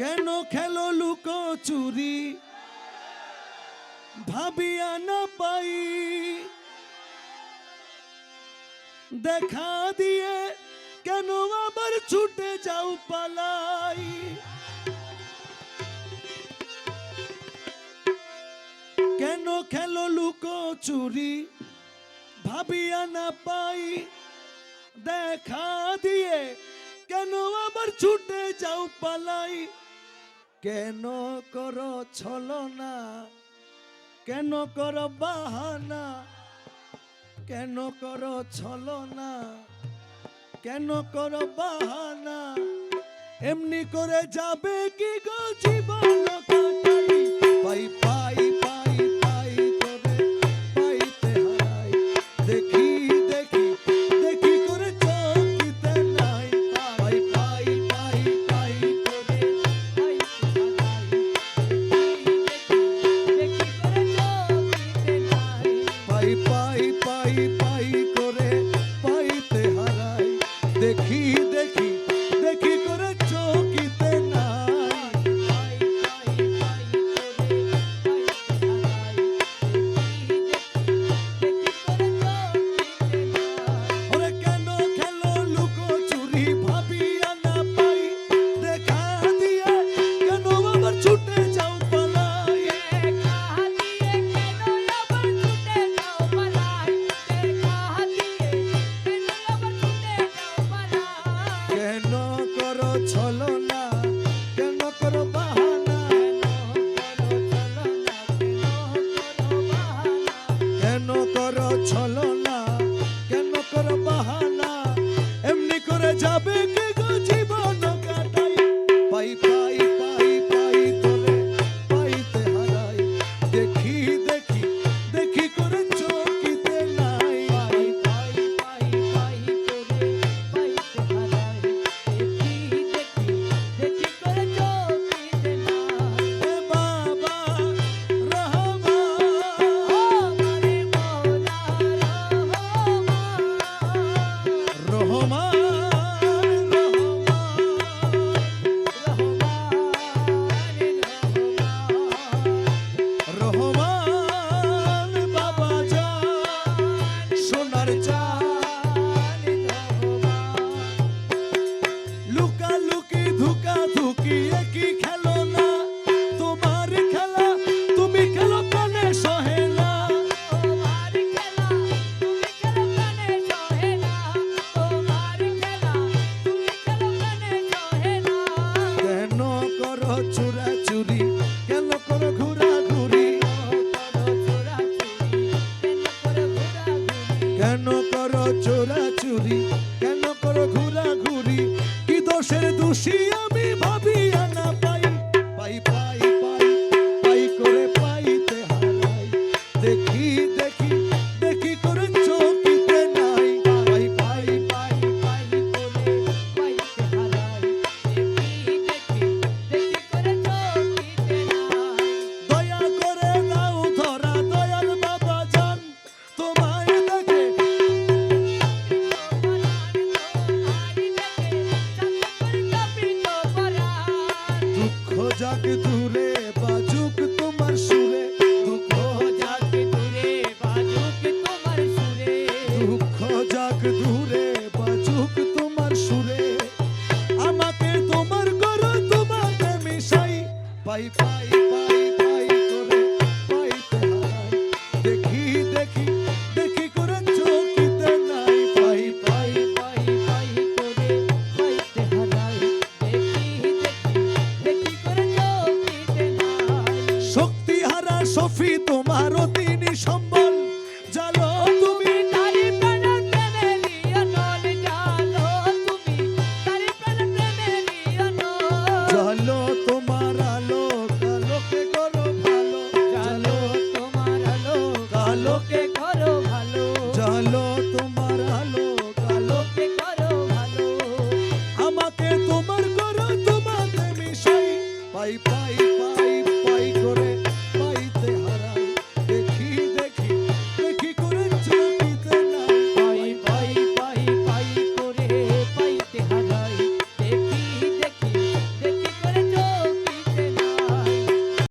কেন খেলো লুকোচুরি ভাবিয়া না পাই, দেখা দিয়ে কেন আবার ছুটে যাও পালাই। কেন খেলো লুকোচুরি ভাবিয়া না পাই, দেখা দিয়ে কেন আবার ছুটে যাও পালাই। কেন করো ছলনা, কেন করো বাহানা, কেন করো ছলনা, কেন করো বাহানা। এমনি করে যাবে কি গো জীবন কাটাই, পাই পাই পাই পাই করে পাইতে হারাই। দেখি দেখি দেখি করে চকিতে নাই, পাই পাই পাই পাই করে পাইতে হারাই। পাই পাই পাই পাই করে পাইতে হারাই। দেখি দেখি দেখি করে চকিতে নাই, ওরে কেন খেলো লুকোচুরি ভাবিয়া না পাই, দেখা দিয়ে কেন আবার ছুটে যাও পালাই। কেন করো ছলনা, কেন করো বাহানা, কেন করো ছলনা, কেন করো বাহানা। এমনি করে যাবে কি গো জীবন কাটাই, পাই পাই পাই পাই করে পাইতে হারাই। দেখি দেখি দেখি করে চকিতে নাই, পাই পাই পাই পাই করে পাইতে হারাই। দেখি দেখি দেখি করে চকিতে নাই। এ বাবা রহমান, ও মারে মওলা রহমান, রহমান রহমান বাবা জান, সোনার চান লুকালুকি ধুকা ধুকি একই খেলো না, তোমার খেলা তুমি খেলো প্রাণে সহে না। কেন করো চুরাচুরি, কেন করো ঘুরাঘুরি, কেন করো চোরাচুরি, কেন করো ঘুরাঘুরি। কি দোষের দোষী আমি ভাবিয়া না পাই, পাই পাই পাই পাই করে পাইতে হারাই। দেখি দেখি দেখি করে চকিতে নাই, পাই পাই পাই পাই করে পাইতে হারাই। দেখি দেখি দেখি করে চকিতে নাই। দয়া করে দাও ধরা দয়াল বাবা জান, তোমায় দেখে দুঃখ যাক দূরে বাজুক তোমার সুরে, দুঃখ যাক দূরে বাজুক তোমার সুরে, দুঃখ যাক দূরে বাজুক তোমার সুরে। আমাকে তোমার করো তোমাকে মিশাই, পাই পাই পাই পাই করে পাইতে হারাই। দেখি দেখি দেখি করে চকিতে নাই, পাই পাই পাই পাই করে পাইতে হারাই। দেখি দেখি দেখি করে চকিতে নাই। শক্তি হারা সফি তোমার তিনি সম্বল, জালো তুমি তারি প্রাণ প্রেমে লিও নল, জালো তুমি তারি প্রাণ প্রেমে লিও নল। জালো তোমার আলো কালোকে করো ভালো, জালো তোমার আলো কালোকে কালোকে করো ভালো, জালো তোমার আলো কালোকে কালোকে করো ভালো। আমাকে তোমার করো তোমাকে মিশাই, পাই পাই